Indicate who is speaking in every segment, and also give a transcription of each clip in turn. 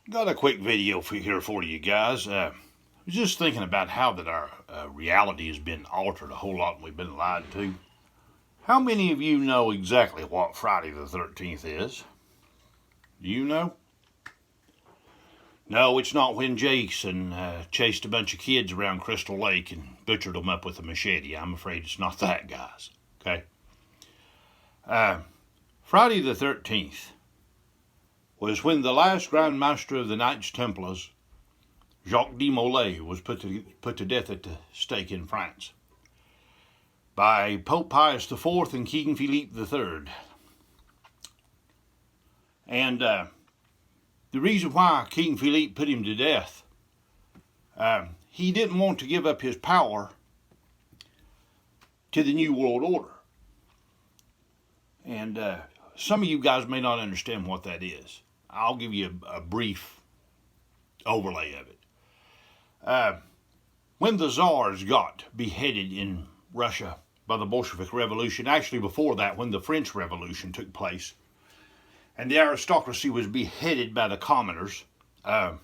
Speaker 1: Got a quick video for you guys. I was just thinking about how that our reality has been altered a whole lot and we've been lied to. How many of you know exactly what Friday the 13th is? Do you know? No, it's not when Jason chased a bunch of kids around Crystal Lake and butchered them up with a machete. I'm afraid it's not that, guys. Okay? Friday the 13th was when the last Grand Master of the Knights Templars, Jacque Demolay, was put to death at the stake in France by Pope Pius IV and King Philippe III. And the reason why King Philippe put him to death, he didn't want to give up his power to the New World Order. And some of you guys may not understand what that is. I'll give you a brief overlay of it. When the Tsars got beheaded in Russia by the Bolshevik Revolution, actually before that, when the French Revolution took place, and the aristocracy was beheaded by the commoners, there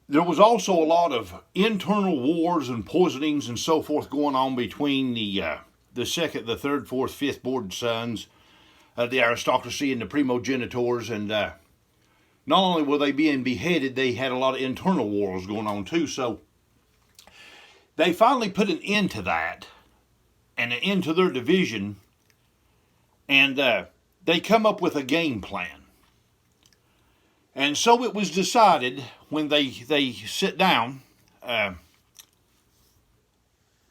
Speaker 1: was also a lot of internal wars and poisonings and so forth going on between the second, the third, fourth, fifth born sons of the aristocracy and the primogenitors, and not only were they being beheaded, they had a lot of internal wars going on too. So they finally put an end to that and an end to their division, and they come up with a game plan. And so it was decided when they sit down,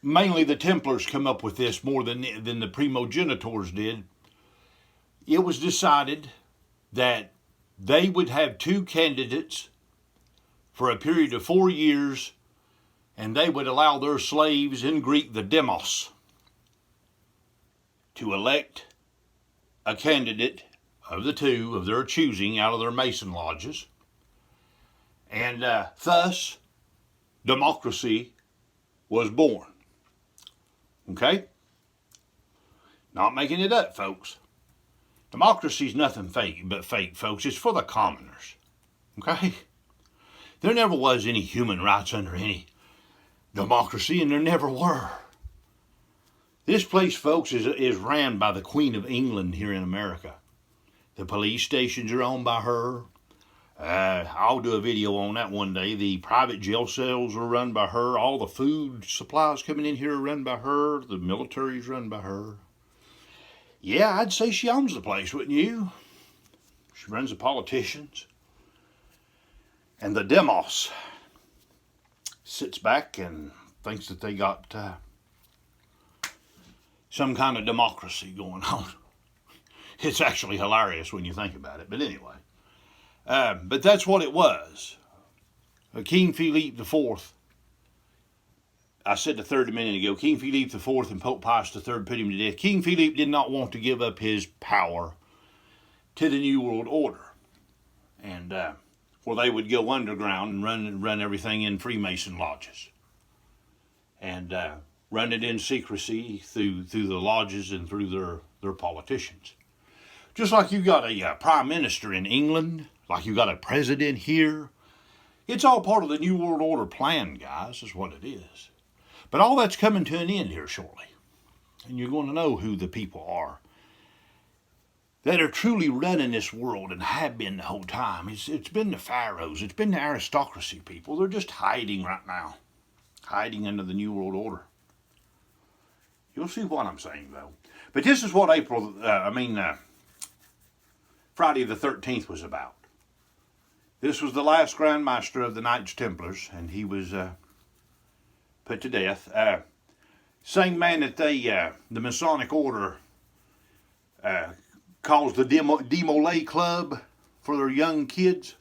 Speaker 1: mainly the Templars come up with this more than the primogenitors did. It was decided that they would have two candidates for a period of 4 years, and they would allow their slaves, in Greek the demos, to elect a candidate of the two of their choosing out of their Mason lodges. And thus, democracy was born. Okay? Not making it up, folks. Democracy is nothing but fake, folks. It's for the commoners. Okay? There never was any human rights under any democracy, and there never were. This place, folks, is ran by the Queen of England here in America. The police stations are owned by her. I'll do a video on that one day. The private jail cells are run by her. All the food supplies coming in here are run by her. The military is run by her. Yeah, I'd say she owns the place, wouldn't you? She runs the politicians. And the demos sits back and thinks that they got some kind of democracy going on. It's actually hilarious when you think about it. But anyway, but that's what it was. King Philippe IV, I said the third a minute ago, King Philippe IV and Pope Pius III put him to death. King Philippe did not want to give up his power to the New World Order, and where they would go underground and run everything in Freemason lodges, and run it in secrecy through the lodges and through their politicians. Just like you got a prime minister in England, like you got a president here. It's all part of the New World Order plan, guys, is what it is. But all that's coming to an end here shortly. And you're going to know who the people are that are truly running this world and have been the whole time. It's been the pharaohs. It's been the aristocracy people. They're just hiding right now. Hiding under the New World Order. You'll see what I'm saying, though. But this is what Friday the 13th was about. This was the last Grand Master of the Knights Templars, and he was put to death. Same man that the Masonic Order calls the Demolay Club for their young kids.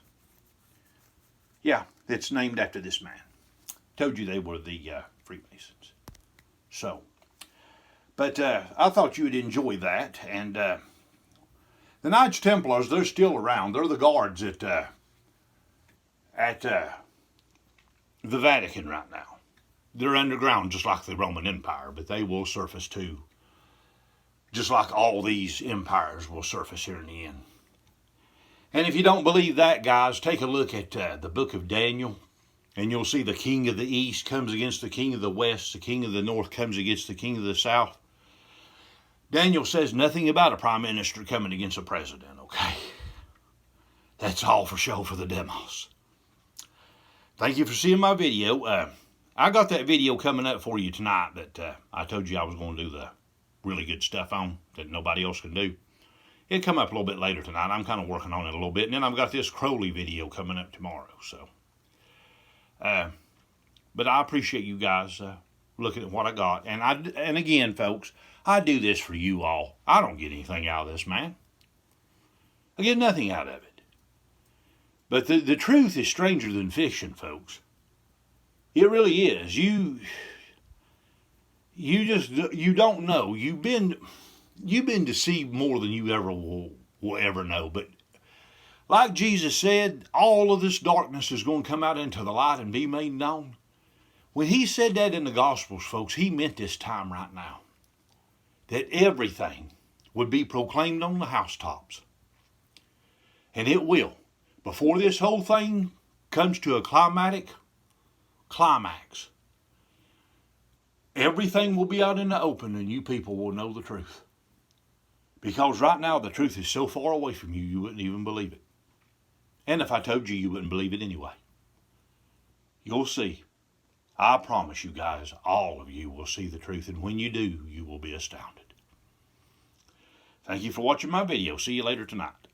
Speaker 1: Yeah, it's named after this man. Told you they were the Freemasons. So, but I thought you would enjoy that. And the Knights Templars, they're still around. They're the guards at the Vatican right now. They're underground just like the Roman Empire, but they will surface too. Just like all these empires will surface here in the end. And if you don't believe that, guys, take a look at the book of Daniel, and you'll see the king of the east comes against the king of the west. The king of the north comes against the king of the south. Daniel says nothing about a prime minister coming against a president, okay? That's all for show for the demos. Thank you for seeing my video. I got that video coming up for you tonight that I told you I was going to do the really good stuff on that nobody else can do. It'll come up a little bit later tonight. I'm kind of working on it a little bit. And then I've got this Crowley video coming up tomorrow. So, but I appreciate you guys looking at what I got. And again, folks, I do this for you all. I don't get anything out of this, man. I get nothing out of it. But the truth is stranger than fiction, folks. It really is. You don't know. You've been deceived more than you ever will ever know. But like Jesus said, all of this darkness is going to come out into the light and be made known. When he said that in the Gospels, folks, he meant this time right now. That everything would be proclaimed on the housetops. And it will. Before this whole thing comes to a climax, everything will be out in the open and you people will know the truth. Because right now the truth is so far away from you, you wouldn't even believe it. And if I told you, you wouldn't believe it anyway. You'll see. I promise you guys, all of you will see the truth. And when you do, you will be astounded. Thank you for watching my video. See you later tonight.